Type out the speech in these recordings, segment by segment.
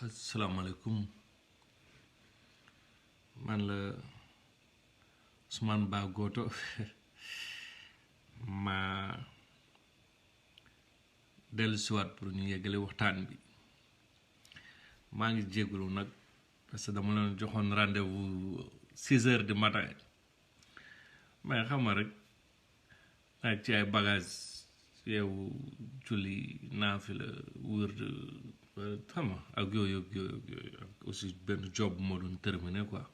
asalaamaaleykum man la Ousmane Ba Goto ma dellusiwaat pour ñu yeggale waxtaan bi maa ngi jégalu nag parce que dama leen joxoon rendez-vous 6 heures du matin mais xam nga rek ak ci ay bagage yow julli naafila wër xam nga ak yooyu ak aussi benn job moo doon terminé quoi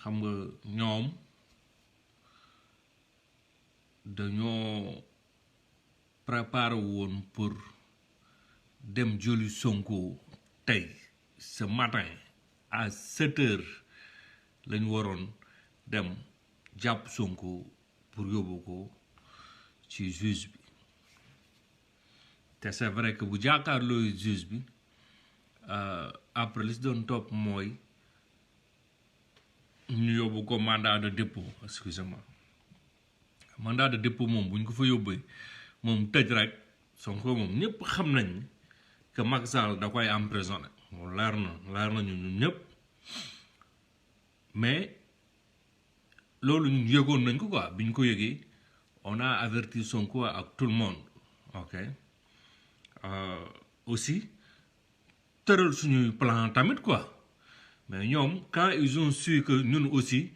xam nga ñoom dañoo préparé woon pour dem jëli Sonko tey ce matin à 7 heures lañ waroon dem jàpp Sonko pour yóbbu ko ci juge bi te c'est vrai que bu jàkkaarloo juge bi après li si doon topp mooy ñu yóbbu ko mandat de dépôt excusez-moi mandat de dépôt moom bu ñu ko fa yóbbee moom tëj rek Sonko moom ñëpp xam nañ que Macky Sall da koy emprisonné moom leer na ñun ñëpp mais loolu ñu yëgoon nañ ko quoi bi ñu ko yëgee on a averti Sonko ak tout le monde ok aussi tëral suñuy plan tamit quoi mais ñoom quand ils ont su que ñun aussi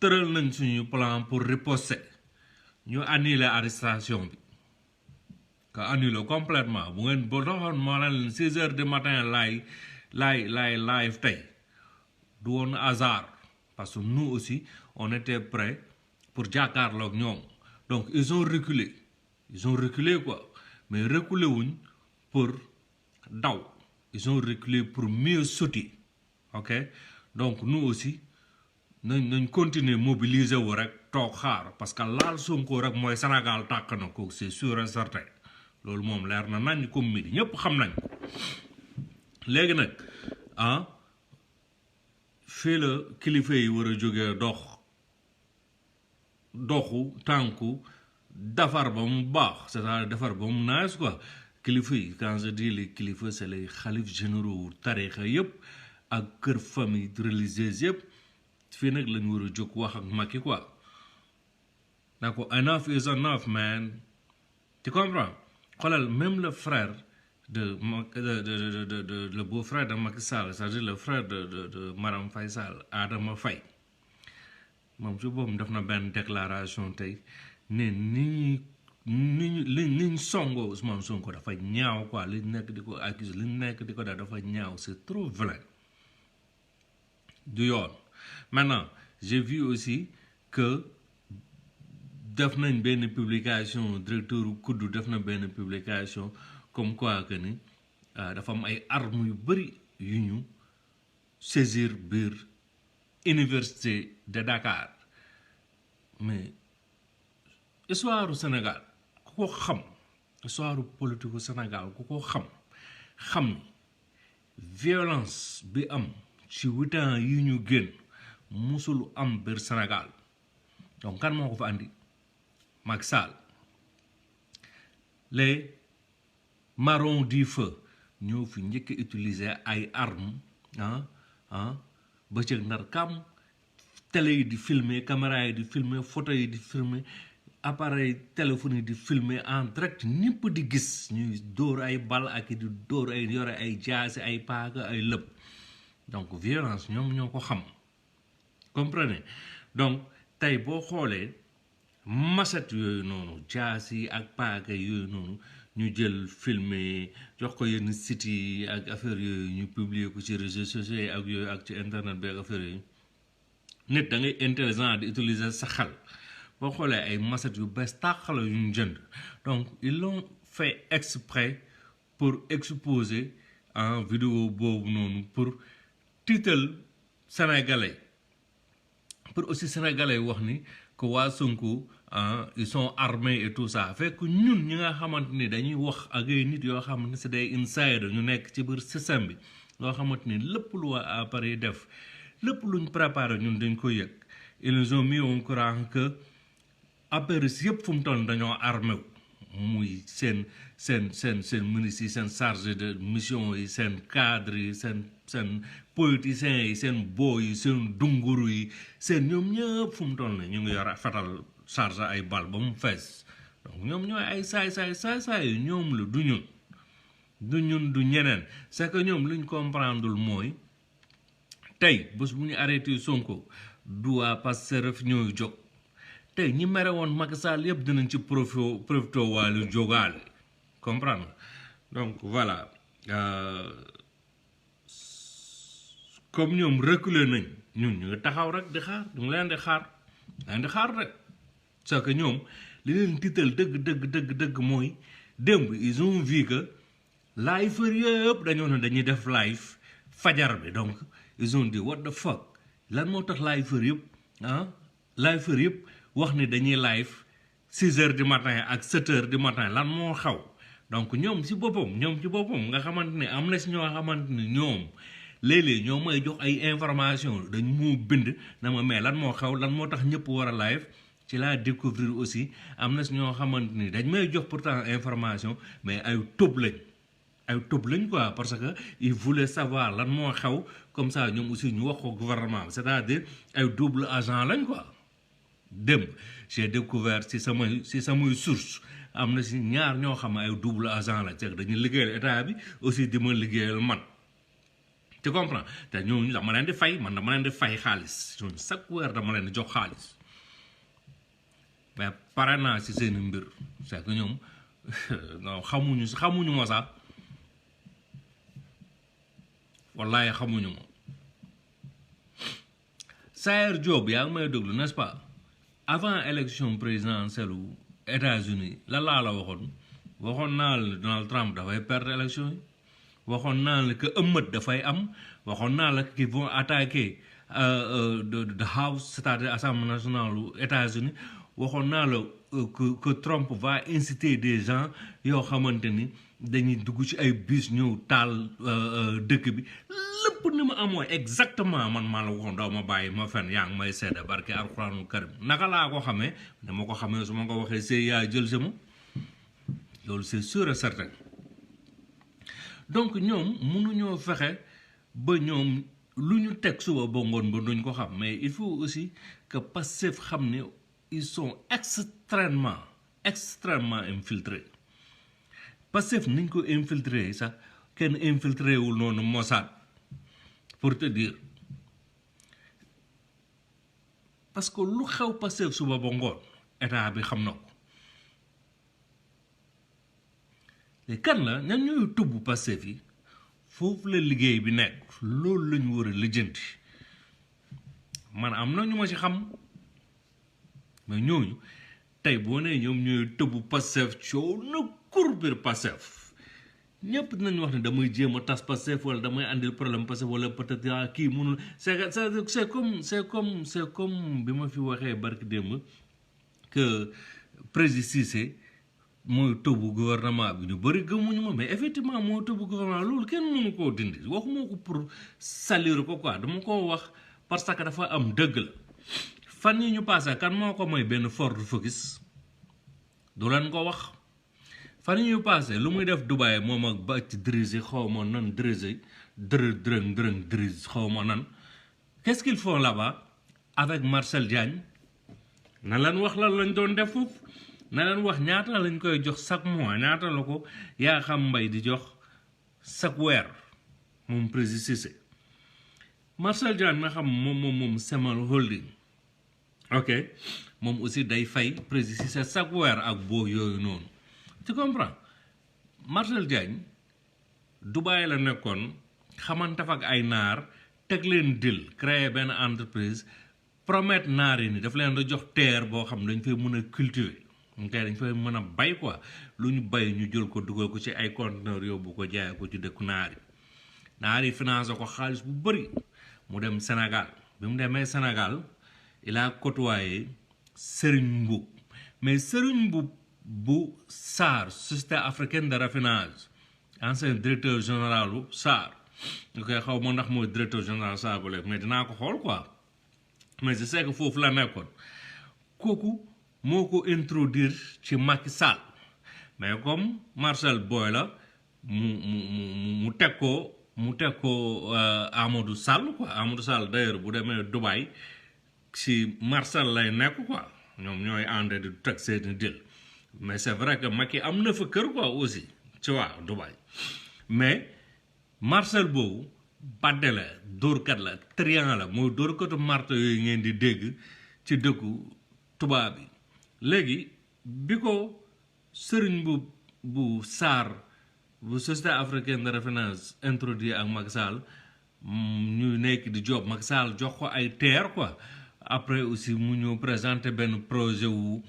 tëral nañ suñuy plan pour riposter ñu annuler arrestation bi que annuler complètement bu ngeen boo taxoon moo leen 6 heures du matin laay live tey du woon hasard parce que nous aussi on était prêts pour jàkkaarloo ak ñoom donc ils ont reculé quoi mais reculé wuñ pour daw ils ont reculé pour mieux sauter ok donc nous aussi nañ continuer mobiliser wu rek toog xaar parce que laal Sonko rek mooy Sénégal tàkk na ko c'est sûr et certain loolu moom leer na nañ comme midi ñëpp xam nañ ko léegi nag fii la kilifa yi war a jógee doxu tànku defar ba mu baax c'est-à-dire defar ba mu nice quoi kilifa yi quand je dis les kilifa c'est les xalif généraux tarixa yëpp ak kër famille religieuse yëpp fii nag lañ war a jóg wax ak Macky quoi na ko enough is enough man tu comprends xoolal même le frère le beau-frère de Macky Sall c'est-à-dire le frère de Marème Faye Sall Adama Faye moom ci boobu def na benn déclaration tey ne ni ñu songoo Ousmane Sonko dafa ñaaw quoi li nekk di ko accuse li nekk di ko def dafa ñaaw c'est trop vilain du yoon maintenant j'ai vu aussi que def nañ benn publication directeur kuddu def na benn publication comme quoi que ni dafa am ay armes yu bëri yu ñu saisir biir université de Dakar mais histoire du Sénégal ku ko xam histoire politique du Sénégal ku ko xam ni violence bi am ci 8 ans yi ñu génn musul am biir Sénégal donc kan moo ko fa andi Macky Sall les marrons du feu ñoo fi njëkk utiliser ay armes bëccëg ndar kam télé yi di filmer caméra yi di filmer photo yi di filmer appareil téléphone yi di filmer en direct ñëpp di gis ñuy dóor ay bal ak di dóor ay yore ay jaasi ay paaka ay lëpp donc violence ñoom ñoo ko xam comprenez donc tey boo xoolee maset yooyu noonu jaasi ak paaka yooyu noonu ñu jël filmer jox ko yenn sites yi ak affaire yooyu ñu publier ko ci réseaux sociaux yi ak yooyu ak ci internet bi ak affaire yooyu nit da ngay intelligent di utiliser sa xel boo xoolee ay maset yu bees tàq la yu ñu jënd donc ils l'ont fait exprès pour exposer en vidéo boobu noonu pour tiital sénégalais pour aussi sénégalais wax ni que waa Sonko ils sont armés et tout ça fekk ñun ñi nga xamante ni dañuy wax ak ay nit yoo xamante ni c'est des insiders ñu nekk ci biir système bi loo xamante ni lépp lu waa appareil def lépp luñ préparé ñun dañ ko yëg ils nous ont mis au courant que apéris yëpp fu mu toll dañoo armé wu muy seen ministres yi seen chargé de mission yi seen cadre yi seen politiciens yi seen boo yi seen dunguru yi seen ñoom ñëpp fu mu toll ne ñu ngi yor fetal chargé ay bal ba mu fees donc ñoom ñooy ay saay yi ñoom la du ñun du ñeneen c'est que ñoom luñ comprendreul mooy tey bés bu ñu arrêté Sonko du waa Pastef ñooy jóg tey ñi mere woon Macky Sall yëpp dinañ ci profité waale jógaale comprendre donc voilà comme ñoom reculer nañ ñun ñu ngi taxaw rek di xaar ñu ngi leen di xaar rek c'est que ñoom li leen tiital dëgg mooy démb ils ont vu que live yëpp dañoo ne dañuy def live fajar bi donc ils ont dit what the fuck lan moo tax live yëpp live yëpp wax ni dañuy live 6 heures du matin ak 7 heures du matin lan moo xaw donc ñoom ci boppam nga xamante ne am na si ñoo xamante ne ñoom léeg-léeg ñoo may jox ay information dañ moo bind na ma mais lan moo xaw lan moo tax ñëpp war a live ci laa découvrir aussi am na si ñoo xamante ni dañ may jox pourtant information mais ay tub lañ quoi parce que ils voulaient savoir lan moo xew comme ça ñoom aussi ñu wax ko gouvernement c'est-à-dire ay double agent lañ quoi démb j'ai découvert si samay source am na si ñaar ñoo xam ay double agent la c'est dañuy liggéeyal état bi aussi di ma liggéeyal man tu comprends te ñooñu dama leen di fay xaalis ñooñu chaque weer dama leen di jox xaalis mais pare naa si seen mbir c'est que ñoom non xamuñu ma sax wallahi xamuñu ma Sayer Diop yaa ngi may déglu n'est-ce pas avant élection présidentielle u États-Unis la waxoon naa la Donald Trump dafay perdre élection yi waxoon naa la que ëmmët dafay am waxoon naa la qu'ils vont attaquer the House c'est-à-dire Assemblée nationale aux États-Unis waxoon naa la que Trump va inciter des gens yoo xamante ni dañuy dugg ci ay bus ñëw taal dëkk bi lépp ni ma amoo exactement man maa la waxoon doo ma bàyyi ma fen yaa ngi may sedda barke alxuraanul karim naka laa ko xamee dama ko xamee su ma ko waxee c'est yaa jël sama loolu c'est sûr et certain donc ñoom mënuñoo fexe ba ñoom lu ñu teg suba ba ngoon ba duñ ko xam mais il faut aussi que Pastef xam ne ils sont extrêmement infiltrés Pastef niñ ko infiltré sax kenn infiltré wul noonu Mossad pour te dire parce que lu xew Pastef suba ba ngoon état bi xam na ko te kan la ñan ñooy tubb Pastef yi foofu la liggéey bi nekk loolu lañu war a lijjanti man am na ñu ma ci xam mais ñooñu tey boo nee ñoom ñooy tëbb Pastef coow na kur biir Pastef ñëpp dinañ wax ne damay jéem a tas Pastef wala damay andil problème Pastef wala peut-être kii mënul c'est comme bi ma fi waxee barki démb que président Cissé mooy tëbb gouvernement bi ñu bëri gëmuñu ma mais effectivement mooy tëbb gouvernement loolu kenn mënu koo dindi waxuma ko pour salir ko quoi dama ko wax parce que dafa am dëgg la fan yi ñu passé kan moo ko may benn Ford Focus du leen ko wax fan yi ñu passé lu muy def Dubaï moom ak ba ci Drizzy xaw ma nan Drizzy Drizzy xaw ma nan qu'est-ce qu'ils font là-bas avec Marcel Diagne na leen wax lan lañ doon def foofu na leen wax ñaata lañ koy jox chaque mois ñaata la ko yaa xam mbay di jox chaque weer moom président Cissé Marcel Diagne nga xam moom Semal Holding ok moom aussi day fay président Cissé chaque weer ak boo yooyu noonu tu comprends Marcel Diagne Dubaï la nekkoon xamante fa ak ay naar teg leen deal créer benn entreprise promettre naar yi ni daf leen da jox terre boo xam dañ fay mën a cultiver ok dañ fay mën a bay quoi lu ñu bay ñu jël ko dugal ko ci ay conteneur yóbbu ko jaay ko ci dëkku naar yi financé ko xaalis bu bëri mu dem Sénégal bi mu demee Sénégal il a côtoyé Serigne Mboup mais Serigne Mboup bu SAR Société africaine de raffinage ancien directeur général bu SAR ok xaw ma ndax mooy directeur général SAR bu léegi mais dinaa ko xool quoi mais je sais que foofu la nekkoon kooku moo ko introduire ci Macky Sall mais comme Marcel Boy la mu teg ko Amadou Sall quoi Amadou Sall d'ailleurs bu demee Dubaï si Marcel lay nekk quoi ñoom ñooy ànd di teg seeni dil mais c'est vrai que Macky am na fa kër quoi aussi tu vois Dubaï mais Marcel boobu badde la dóorkat la trian la mooy dóorkatu marto yooyu ngeen di dégg ci dëkku tubaab bi léegi bi ko sëriñ bu SAR bu société africaine de référence introduit ak Macky Sall ñu nekk di job Macky Sall jox ko ay terre quoi après aussi mu ñëw présenter benn projet wu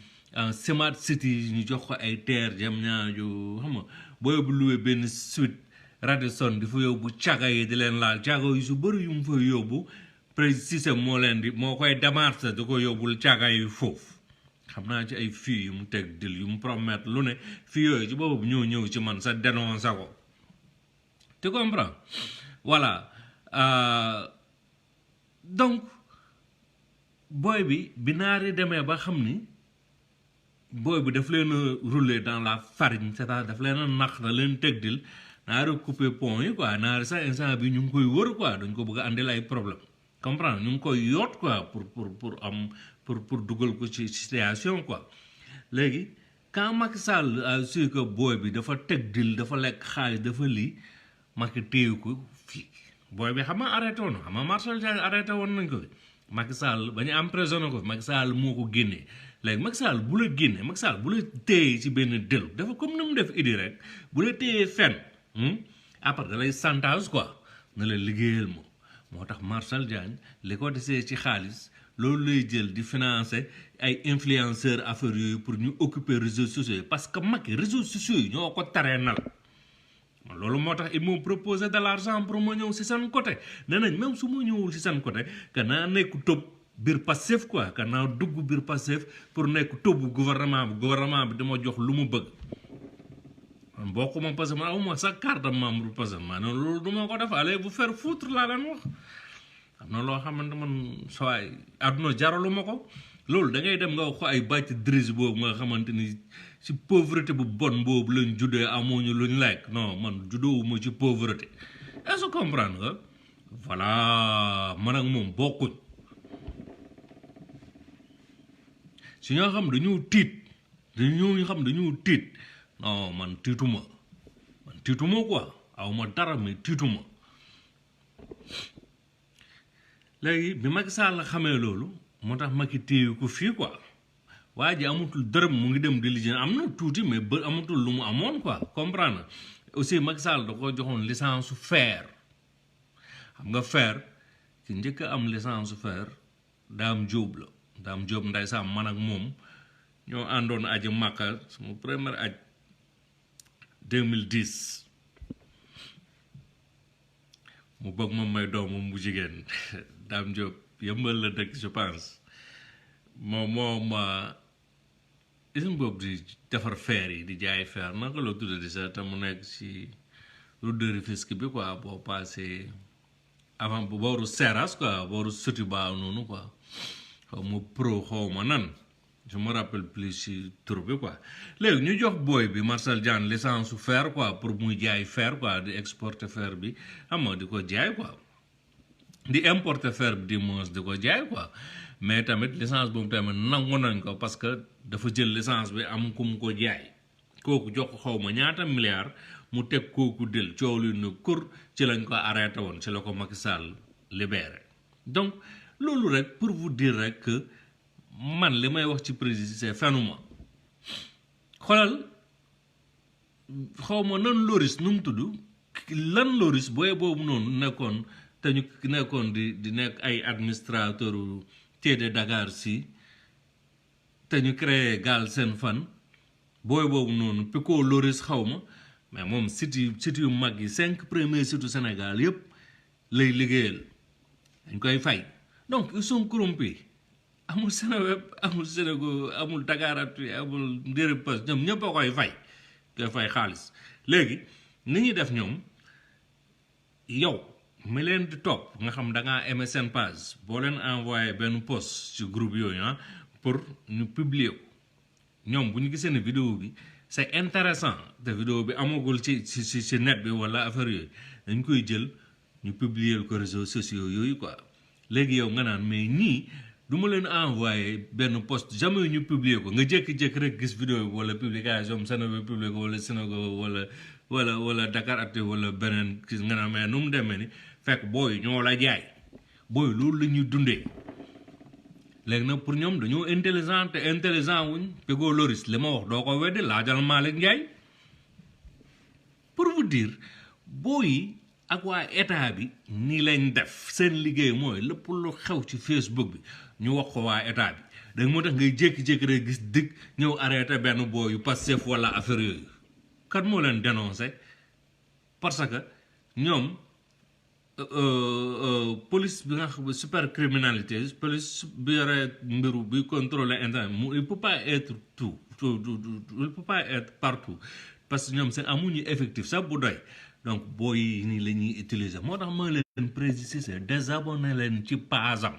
Smart City ñu jox ko ay terre jam ñaajo xam nga booy bu loué benn suite Radisson di fa yóbbu caga yi di leen laal caga yi su bëri yu mu fa yóbbu président moo koy démarché di ko yóbbul caga yi foofu xam naa ci ay fii yu mu teg dil yu mu promettre lu ne fii yooyu ci boobu ñëw ci man sa dénoncé ko tu comprends voilà donc booy bi naari demee ba xam ni booy bi daf leen a rouler dans la farine c'est-à-dire daf leen a nax da leen teg dil naari coupé pont yi quoi naari sax instant bi ñu ngi koy wër quoi dañ ko bëgg a andil ay problème comprendre ñu ngi koy yoot quoi pour dugal ko ci situation quoi léegi quand Macky Sall a su que booy bi dafa teg dil dafa lekk xaalis dafa lii Macky téye ko fii booy bi xam nga arrêté woon xam nga Marcel Diagne arrêté woon nañ ko fi Macky Sall ba ñu emprisonné ko fi Macky Sall moo ko génnee léegi Macky Sall bu la génnee Macky Sall bu la téye ci benn dël dafa comme ni mu def idi rek bu la téyee fenn après da lay chantage quoi na la liggéeyal moo tax Marcel Diagne li ko desee ci xaalis loolu lay jël di financer ay influenceurs affaires yooyu pour ñu occuper réseaux sociaux yi parce que Macky réseaux sociaux yi ñoo ko taree nal loolu moo tax ils m'ont proposé de l'argent pour ma ñëw si seen côté nee nañ même su ma ñëwul si seen côté que naa nekk topp biir Pastef quoi que naa dugg biir Pastef pour nekk topp gouvernement bi dama jox lu mu bëgg bokkuma parce que man amuma sa carte de membre parce que man loolu du ma ko def allez vous faire foutre laa leen wax am na loo xamante man sawaay àdduna jaralu ma ko loolu da ngay dem nga wax ko ay bàcc drise boobu nga xamante ni ci pauvreté bu bon boobu lañ juddee amuñu luñ lekk non man juddoowuma ci pauvreté est-ce que comprendre nga voilà man ak moom bokkuñ si ñoo xam dañu tiit non man tiituma quoi awma dara mais tiituma léegi bi Macky Sall xamee loolu moo tax Macky téye ko fii quoi waa ji amatul dërëm mu ngi dem di lijjanti am na tuuti mais ba amatul lu mu amoon quoi comprendre aussi Macky Sall da ko joxoon licence fer xam nga fer ci njëkk am licence fer Dame Diop la Dame Diop ndeysaan man ak moom ñoo àndoon aji Makka sama première aj 2010 mu bëgg ma may doomam bu jigéen Dame Diop yëmbal la dëkk je pense moom ism boobu di defar fer yi di jaay fer naka la tudda di sax te mu nekk ci route de Rufisque bi quoi boo passé avant bu booru Seras quoi booru Sotiba noonu quoi xaw ma pro xaw ma nan je me rappelle plus si tur bi quoi léegi ñu jox booy bi Marcel Diagne licence fer quoi pour muy jaay fer quoi di exporter fer bi xam nga di ko jaay quoi di importer fer bi di moins di ko jaay quoi mais tamit licence boobu tamit nangu nañ ko parce que dafa jël licence bi am ku mu ko jaay kooku jox ko xaw ma ñaata milliards mu teg kooku del coow li na kur ci lañ ko arrêté woon ci la ko Macky Sall libéré donc loolu rek pour vous dire rek que man li may wax ci président fenuma xoolal xaw ma nan Loris nu mu tudd lan Loris booy boobu noonu nekkoon te ñu nekkoon di nekk ay administrateur de Dakar si te ñu créé Galsen Fan booy boobu noonu Pico Loris xaw ma mais moom site yu mag yi 5 premiers sites Sénégal yëpp lay liggéeyal dañ koy fay donc ils sont corrompus amul Seneweb amul Senego amul Dakaractu amul Ndéri Post ñoom ñëpp a koy fay xaalis léegi ni ñuy def ñoom yow mi leen di topp nga xam da ngaa MSN page boo leen envoyé benn post ci groupe yooyu pour ñu publier ko ñoom bu ñu gisee ne vidéo bi c'est intéressant te vidéo bi amagul ci net bi wala affaire yooyu dañ koy jël ñu publier ko réseaux sociaux yooyu quoi léegi yow nga naan mais ñii du ma leen envoyé benn post jamais ñu publier ko nga jékki-jékki rek gis vidéo bi wala publication Seneweb publier ko wala Sénégal wala Dakaractu wala beneen gis nga naan mais nu mu demee ni fekk booy ñoo la jaay booy loolu la ñuy dundee léegi nag pour ñoom dañoo intelligent te intelligent wuñ Pego Loris li ma wax doo ko weddi laajal Malick Ndiaye pour vous dire booy ak waa état bi nii lañ def seen liggéey mooy lépp lu xew ci Facebook bi ñu wax ko waa état bi danga moo tax ngay jékki-jékki rek gis dëgg ñëw arrêté benn booy yu Pastef wala affaire yooyu kan moo leen dénoncé parce que ñoom police bi nga xam super criminalité police bi yore mbiru bi contrôler internet mu il peut pas être tout il peut pas être partout parce que ñoom seen amuñu effectif sax bu doy donc booy yi nii la ñuy utiliser moo tax ma leen préciser désabonné leen ci pasam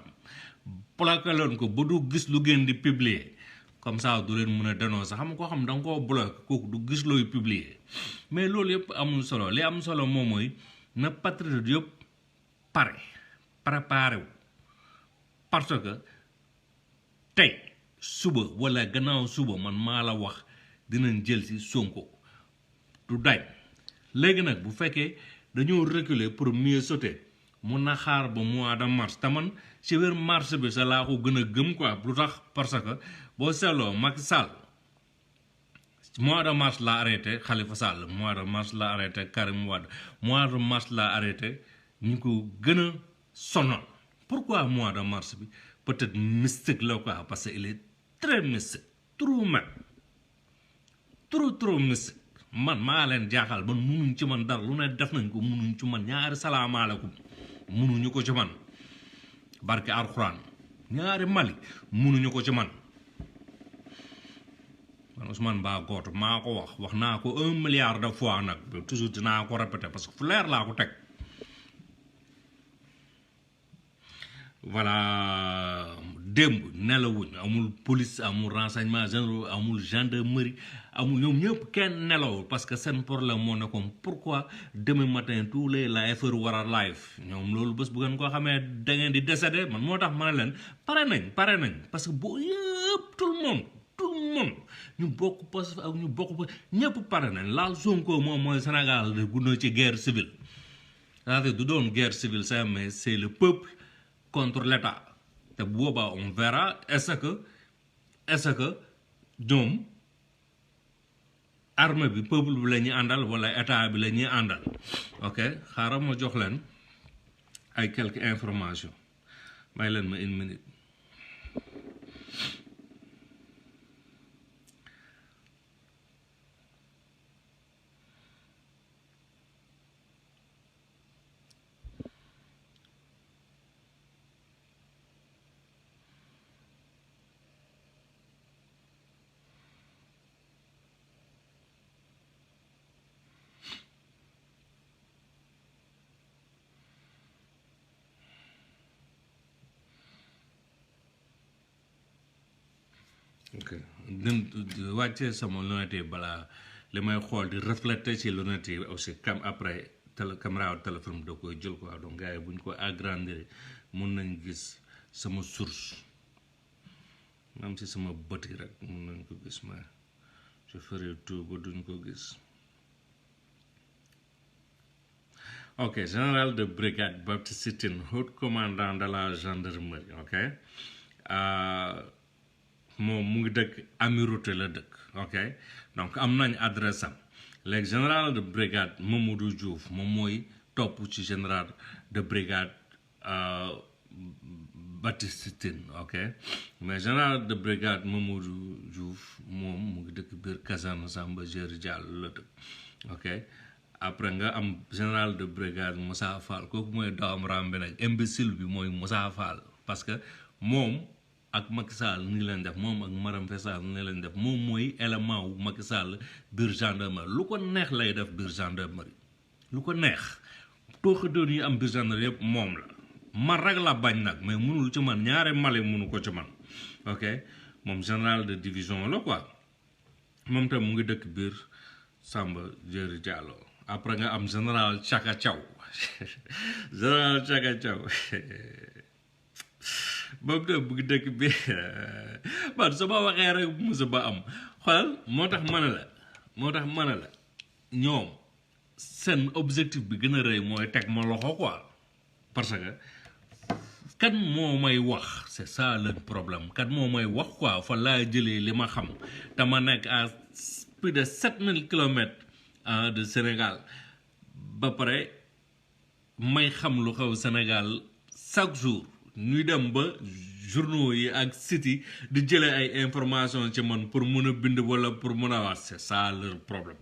plaqué leen ko ba du gis lu ngeen di publier comme ça du leen mën a dénoncer xam nga koo xam da nga koo bloqué kooku du gis looy publier mais loolu yëpp amul solo li am solo moom mooy na patriote yëpp préparé wu parce que tey suba wala gannaaw suba man maa la wax dinañ jël si Sonko du dañ léegi nag bu fekkee dañoo reculer pour mieux sauter mun na xaar ba mois de mars te man ci weer mars bi sa laa ko gën a gëm quoi lu tax parce que boo seetloo Macky Sall mois de mars la arrêté Khalifa Sall mois de mars la arrêté Karim Wade mois de mars la arrêté ñu ko gën a sonal pourquoi mois de mars bi peut-être mystique la quoi parce que il est très mystique trop même trop mystique man maa leen jaaxal man munuñ ci man dara lu ne def nañ ko munuñ ci man ñaari salaamaaleykum munuñu ko ci man barke alxuraan ñaari Mali munuñu ko ci man Ousmane Ba Gooto maa ko wax naa ko 1 milliard de fois nag toujours dinaa ko répéter parce que fu leer laa ko teg voilà démb nelawuñ amul police amul renseignement généraux amul gendarmerie amul ñoom ñëpp kenn nelawul parce que seen problème moo nekkoon pourquoi demain matin tous les live war a live ñoom loolu bés bu ngeen ko xamee da ngeen di décédé man moo tax ma ne leen pare nañ parce que boo yëpp tout le monde ñu bokk poste ak ñu bokk ñëpp pare nañ laal Sonko moom mooy Sénégal de guna ci guerre civile c'est-à-dire du doon guerre civile ça mais c'est le peuple contre l'État te boobaa on verra est-ce que ñoom armée bi peuple bi la ñuy àndal wala état bi la ñuy àndal ok xaaral ma jox leen ay quelques informations may leen ma une minute ok wàccee sama lunette yi balaa li may xool di refléter ci lunette yi aussi comme après caméra téléphone da koy jël quoi donc gars yi bu ñu ko agrandir mun nañ gis sama source même si sama bët yi rek mun nañ ko gis mais je ferai tout ba duñ ko gis ok général de brigade Baptiste Tine haut commandant de la gendarmerie ok moom mu ngi dëkk Amirauté la dëkk ok donc am nañ adresse am léegi général de brigade Mamadou Diouf moom mooy topp ci général de brigade Baptiste Tine ok mais général de brigade Mamadou Diouf moom mu ngi dëkk biir caserne Samba Diéry Diallo la dëkk ok après nga am général de brigade Moussa Fall kooku mooy dawam rambe nag imbécile bi mooy Moussa Fall parce que moom ak Macky Sall ni leen def moom ak Marème Faye Sall ni leen def moom mooy élément wu Macky Sall biir gendarmerie lu ko neex lay def biir gendarmerie lu ko neex tooxi doon yi am biir gendarmerie yëpp moom la man rek la bañ nag mais mënul ci man ñaari Mali mënu ko ci man ok moom général de division la quoi moom tam mu ngi dëkk biir Samba Diéry Diallo après nga am général Chaka Thiaw général Chaka Thiaw moom tam mu ngi dëkk biir man su ma waxee rek musa ba am xoolal moo tax ma ne la ñoom seen objectif bi gën a rëy mooy teg ma loxo quoi parce que kan moo may wax c'est ça le problème kan moo may wax quoi fa laa jëlee li ma xam te ma nekk à plus de 7000 kilomètres de Sénégal ba pare may xam lu xew Sénégal chaque jour ñuy dem ba journaux yi ak sites yi di jëlee ay information ci man pour mun a bind wala pour mun a wax c'est ça leur problème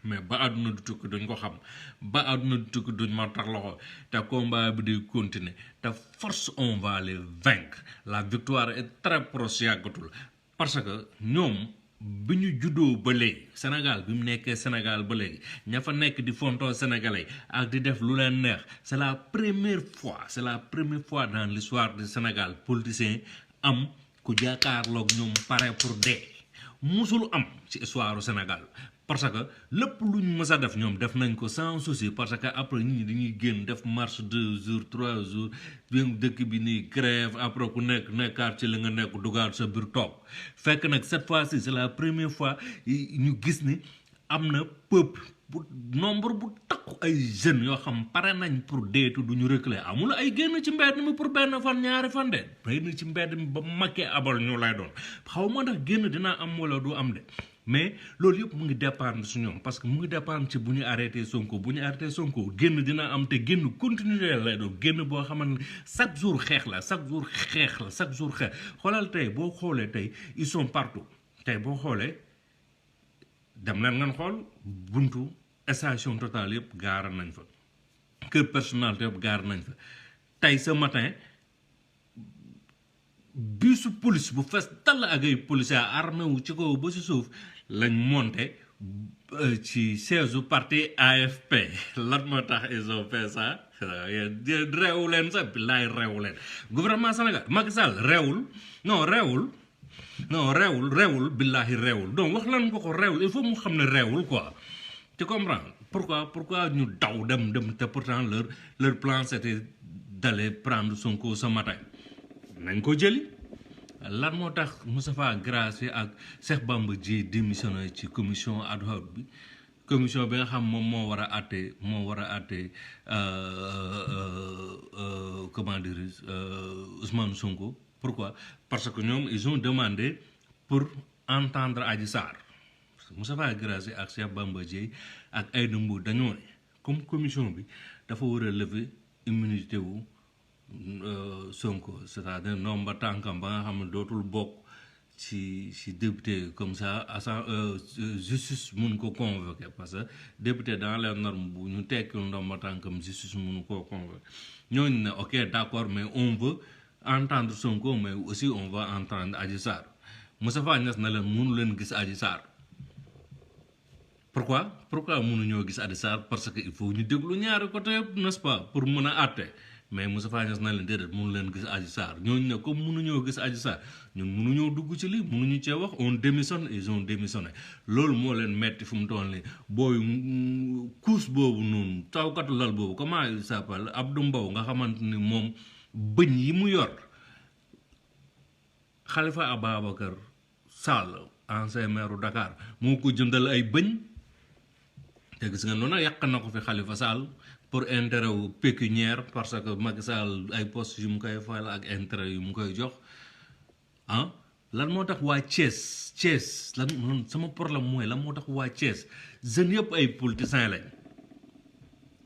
mais ba àdduna du tukki duñ ko xam ba àdduna du tukki duñ ma tax loxo te combat bi day continuer te force on va les vaincre la victoire est très proche yàggatul parce que ñoom bi ñu juddoo ba léegi Sénégal bi mu nekkee Sénégal ba léegi ña fa nekk di fontoo sénégalais ak di def lu leen neex c'est la première fois dans l'histoire du Sénégal politicien am ku jàkkaarloog ñoom pare pour dee musul am ci histoire du Sénégal parce que lépp luñ mës a def ñoom def nañ ko sans souci parce que après nit ñi dañuy génn def marche 2 jours 3 jours bien dëkk bi nii grève après ku nekkaat ci li nga nekk dugaat sa biir toog fekk nag cette fois-ci c'est la première fois ñu gis ni am na peuple bu nombre bu takku ay jeunes yoo xam pare nañ pour deetu du ñu reculer amul ay génn ci mbedd mi pour benn fan ñaari fan de génn ci mbedd mi ba makkee abal ñu lay doon xaw ma ndax génn dinaa am wala du am de mais loolu yëpp mu ngi dépendre su ñoom parce que mu ngi dépendre ci bu ñu arrêté Sonko génn dina am te génn continuer lay doon génn boo xamante ne chaque jour xeex la xoolal tey boo xoolee tey ils sont partout tey boo xoolee dem leen ngeen xool buntu station Total yëpp gaara nañ fa kër personnalité yëpp gaara nañ fa tey ce matin bisu police bu fees dal ak ay policiers armé wu ci kaw ba si suuf lañ monté ci siège parti AFP lan moo tax ils ont fait ça réewu leen sax billaay réewu leen gouvernement Sénégal Macky Sall réewul billaahi réewul donc wax lan ko réewul il faut mu xam ne réewul quoi tu comprends pourquoi ñu daw dem te pourtant leur plan c'était d'aller prendre Sonko ce matin nañ ko jëli lan moo tax Moustapha Guirassy ak Cheikh Bamba Dièye démissionné ci commission ad hoc bi commission bi nga xam moom moo war a àtte comment dire Ousmane Sonko pourquoi parce que ñoom ils ont demandé pour entendre Adji Sarr Moustapha Guirassy ak Cheikh Bamba Dièye ak Aïda Mbodj dañoo ne comme commission bi dafa war a lever immunité wu Sonko c'est-à-dire nomba tànkam ba nga xam ne dootul bokk ci député comme ça justice mun ko convoquer parce que député dans les normes bu ñu tekki ndomba tànkam justice mun koo convoquer ñooñu ne ok d'accord mais on veut entendre Sonko mais aussi on va entendre Adji Sarr Moustapha Niasse na leen mënu leen gis Adji Sarr pourquoi mënuñoo gis Adji Sarr parce que il faut ñu déglu ñaari côté yëpp n'est-ce pas pour mën a àtte mais Moustapha Niasse na leen déedéet mënu leen gis Adji Sarr ñooñu ne comme mënuñoo gis Adji Sarr ñun mënuñoo dugg ci lii mënuñu cee wax on démissionne ils ont démissionné loolu moo leen metti fu mu toll nii booy couche boobu noonu tawkatu lal boobu comment il s'appelle Abdou Mbow nga xamante ni moom bëñ yi mu yor Khalifa Ababacar Sall ancien maire Dakar moo ko jëndal ay bëñ te gis nga noonu yàq na ko fi Khalifa Sall pour intérêt wu pécuniaire parce que Macky Sall ay poste yu mu koy fayal ak intérêt yu mu koy jox lan moo tax waa Thiès lan sama problème mooy lan moo tax waa Thiès jeunes yëpp ay politiciens lañ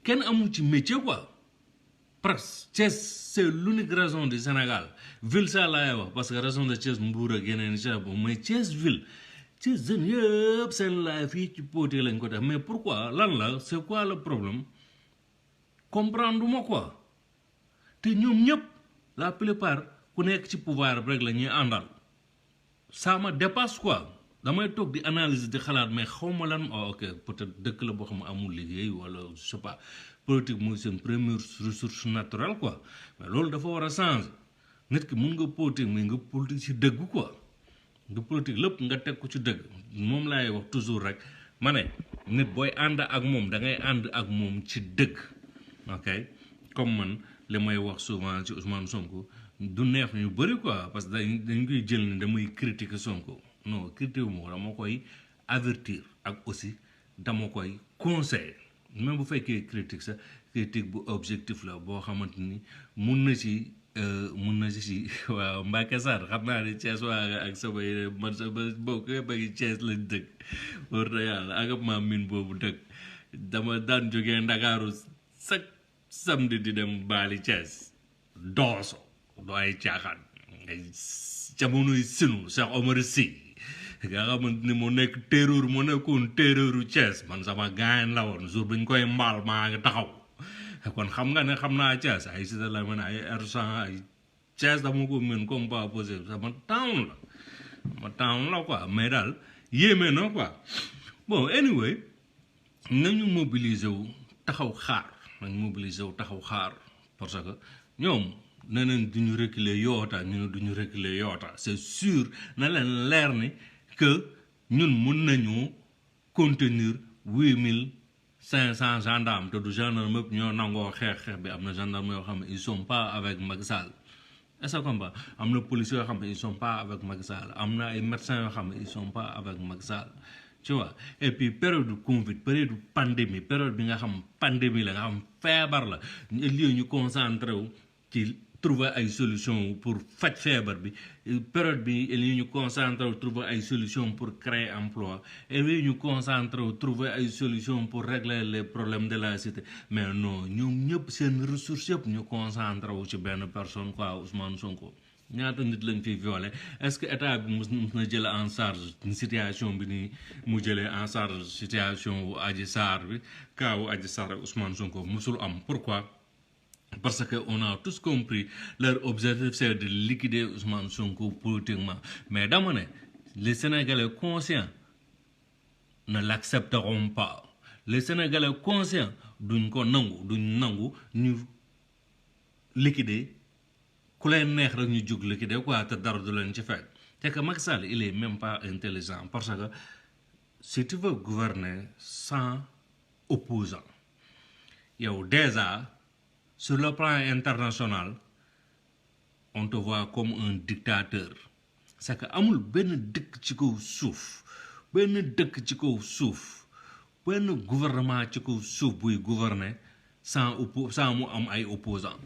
kenn amul ci métier quoi presque Thiès c'est l'unique région du Sénégal ville ça laay wax parce que région de Thiès Mbour ak yeneen i mais Thiès ville Thiès jeunes yëpp seen laay fii ci poté lañ ko def mais pourquoi lan la c'est quoi le problème comprendre ma quoi te ñoom ñëpp la plupart ku nekk ci pouvoir rek la ñuy àndal ça me dépasse quoi damay toog di analyser di xalaat mais xaw ma lan ok peut-être dëkk la boo xam ne amul liggéey wala je sais pas politique mooy seen première ressource naturelle quoi mais loolu dafa war a changer nit ki mun nga politique mais nga politique ci dëgg quoi du politique lépp nga teg ko ci dëgg moom laay wax toujours rek ma ne nit booy ànd ak moom da ngay ànd ak moom ci dëgg ok comme man li may wax souvent ci Ousmane Sonko du neex ñu bëri quoi parce que dañ koy jël ni damay critiquer Sonko non critiquer wu ma dama koy avertir ak aussi dama koy conseiller même bu fekkee critique sax critique bu objectif la boo xamante ni mun na ci waaw Mbacke Sarr xam naa ne Thiès waa ak sama man sama mbokk yëpp a ngi Thiès lañ dëkk war na yàlla ak maam min boobu dëkk dama daan jógee Ndakaaru chaque samedi di dem baali Thiès dooso do ay caaxaan ay jamonoy sinu Cheikh Omar Sy nga xamante ni mu nekk moo nekkoon terreuru Thiès man sama gaañ la woon jour bi ñu koy mbaal maa ngi taxaw kon xam nga ne xam naa Thiès ay Cité Lamy ay R100 ay Thiès dama ko mën comme pas possible sama town la quoi mais daal yéeme na quoi bon anyway nañu mobiliser wu taxaw xaar parce que ñoom neneen duñu reculer yoota ñu ne duñu reculer yoota c'est sûr na leen leer ni que ñun mun nañu contenir 8500 gendarmes te du gendarme yëpp ñoo nangoo xeex bi am na gendarme yoo xam ne ils sont pas avec Macky Sall est-ce que comprend am na policiers yoo xam ne ils sont pas avec Macky Sall am na ay médecins yoo xam ne ils sont pas avec Macky Sall tu vois et puis période Covid période pandémie période bi nga xam pandémie la nga xam feebar la lieu ñu concentré wu ci trouver ay solution pour faj feebar bi période bi li ñu concentré wu trouver ay solution pour créer emploi et li ñu concentré wu trouver ay solution pour régler les problèmes de la cité mais non ñoom ñëpp seen ressources yëpp ñu concentré wu ci benn personne quoi Ousmane Sonko ñaata nit lañ fi violé est-ce que état bi mus na jël en charge situation bi ni mu jëlee en charge situation wu Adji Sarr bi kaawu Adji Sarr ak Ousmane Sonko musul am pourquoi parce que on a tous compris leur objectif c'est de liquider Ousmane Sonko politiquement mais dama ne les Sénégalais conscients ne l'accepteront pas les Sénégalais conscients duñ nangu ñu liquider ku leen neex rek ñu jóg liquider quoi te dara du leen ci fekk c'est que Macky Sall il est même pas intelligent parce que si tu veux gouverner sans opposant yow déjà sur le plan international on te voit comme un dictateur c'est que amul benn dëkk ci kaw suuf benn gouvernement ci kaw suuf buy gouverner sans mu am ay opposants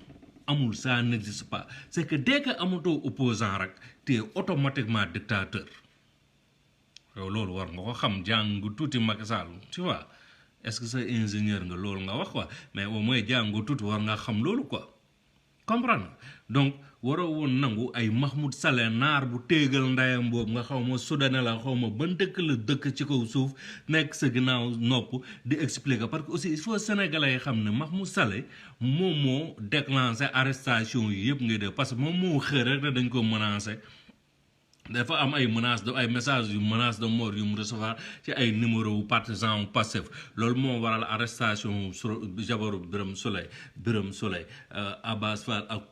amul ça n'existe pas c'est que dès que amatoo opposant rek tu es automatiquement dictateur yow loolu war nga ko xam jàng tuuti Macky Sall tu vois est-ce que c'est ingénieur nga loolu nga wax quoi mais au moins jàng tuuti war nga xam loolu quoi comprendre donc waroo woon nangu ay Mahmoud Saleh naar bu téegal ndayam boobu nga xaw ma Soudanais la xaw ma ban dëkk la dëkk ci kaw suuf nekk sa ginnaaw nopp di expliquer parce que aussi il faut sénégalais yi xam ne Mahmoud Saleh moom moo déclenché arrestation yi yëpp ngay def parce que moom moo xëy rek dañ ko menacé dafa am ay menaces de ay messages yu menace de mort yu mu recevoir ci ay numéro wu partisan Pastef loolu moo waral arrestation jabaru Birame Souleye Abbas Fall ak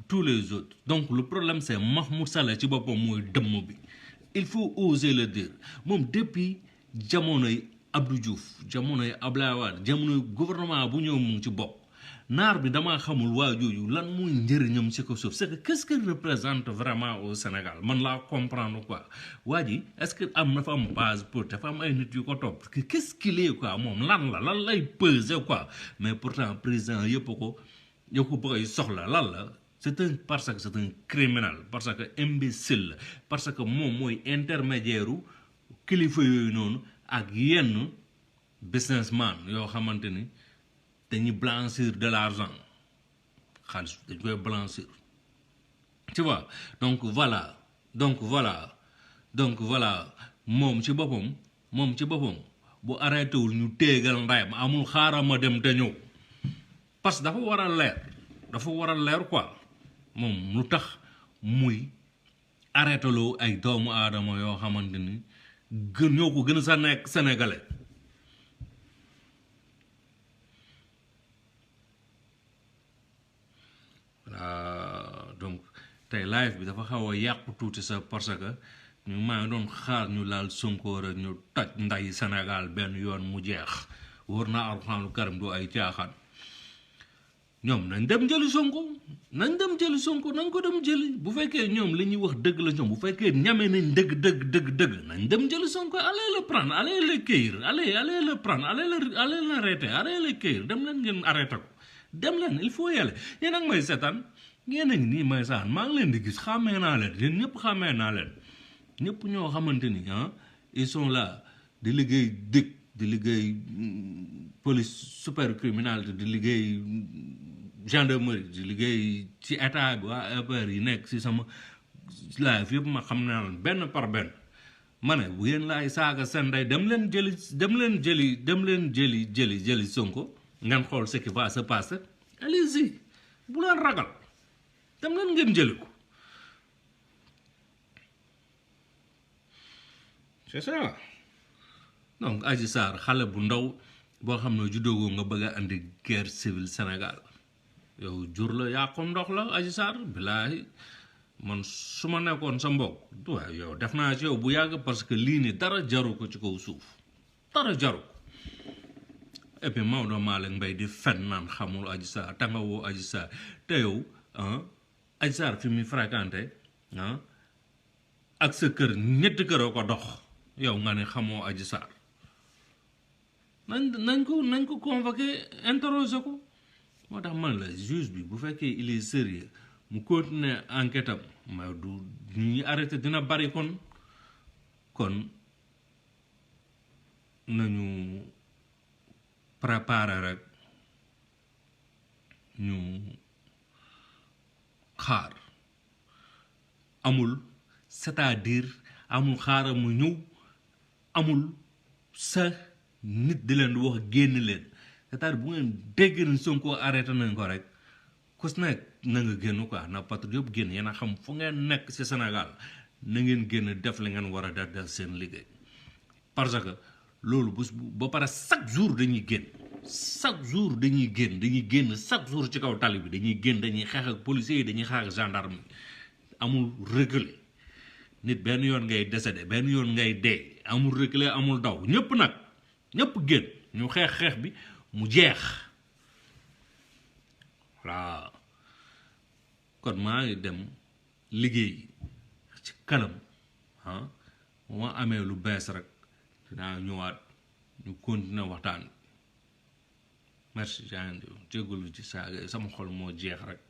tous les autres donc le problème c'est Mahmoud Saleh ci boppam mooy dëmm bi il faut oser le dire moom depuis jamonoy Abdou Diouf jamonoy Abdoulaye Wade jamonoy gouvernement bu ñëw mu ngi ci bopp naar bi damaa xamul waa jooju lan mooy njëriñam ci ko suuf c'est que qu'est-ce qu'il représente vraiment au Sénégal man laa comprendre quoi waa ji est-ce que dafa am base pour dafa am ay nit yu ko topp qu'est-ce qu'il est quoi moom lan lay peser quoi mais pourtant président yëpp ko bëgg soxla lan la parce que c'est un criminel parce que imbécile la parce que moom mooy intermédiaire u kilifa yooyu noonu ak yenn businessman yoo xamante ni dañuy blanchir de l'argent xaalis dañ koy blanchir tu vois donc voilà moom ci boppam bu arrêté wul ñu téegal ndayam amul xaaral ma dem te ñëw parce que dafa war a leer quoi moom lu tax muy arrêté loo ay doomu aadama yoo xamante ni ñoo ko gën a sa nekk sénégalais donc tey live bi dafa xaw a yàqu tuuti sax parce que ñu maa ngi doon xaar ñu laal Sonko rek ñu toj nday Sénégal benn yoon mu jeex wóor na alxuraanul karim du ay caaxaan ñoom nañ dem jëli Sonko nañ ko dem jëli bu fekkee ñoom li ñuy wax dëgg la ñoom bu fekkee ñame nañ dëgg nañ dem jëli Sonko allez le prendre allez le cueillir allez le prendre allez l'arrêter allez le cueillir dem leen ngeen arrêté ko dem leen il faut y aller yéen ak may seetaan ngeen a ngi nii may saan maa ngi leen di gis xàmmee naa leen yéen ñëpp xàmmee naa leen ñëpp ñoo xamante ni ils sont là di liggéey dëkk di liggéey police super criminalité di liggéey gendarmerie di liggéey ci état bi waa APR yi nekk si sama live yëpp ma xam naa leen benn par benn ma ne bu yéen laay saaga seen ndey dem leen jëli Sonko ngeen xool ce qui va se passer allez-y bu leen ragal dem leen ngeen jëli ko c'est ça donc Adji Sarr xale bu ndaw boo xam ne juddoo nga bëgg a andi guerre civile Sénégal yow jur la yaa ko ndox la Adji Sarr bilaahi man su ma nekkoon sa mbokk waaw yow def naa ci yow bu yàgg parce que lii ni dara jaru ko ci kaw suuf dara jaru ko et puis Maodo Malick Mbaye di fen naan xamul Adji Sarr te nga woo Adji Sarr te yow Adji Sarr fi muy fréquenté ak sa kër ñetti kër a ko dox yow nga ne xamoo Adji Sarr nañ ko convoqué interroger ko moo tax man la juge bi bu fekkee il est sérieux mu continuer enquête am mais du ñuy arrêté dina bari kon nañu préparer rek ñu xaar amul c'est-à-dire amul xaaral mu ñëw amul sa nit di leen di wax génn leen c'est-à-dire bu ngeen dégg ni Sonko arrêté nañ ko rek ku si nekk na nga génn quoi na patrouille yëpp génn yéen a xam fu ngeen nekk ci Sénégal na ngeen génn def li ngeen war a def seen liggéey parce que loolu ba pare chaque jour dañuy génn chaque jour dañuy génn chaque jour ci kaw tali bi dañuy génn dañuy xeex ak policiers yi dañuy xeex ak gendarme yi amul reculer nit benn yoon ngay décédé benn yoon ngay dee amul reculer amul daw ñëpp génn ñu xeex bi mu jeex voilà kon maa ngi dem liggéey ci kanam bu ma amee lu bees rek dinaa ñëwaat ñu continuer waxtaan merci jaa ngeen jëf jégalu ci saaga sama xol moo jeex rek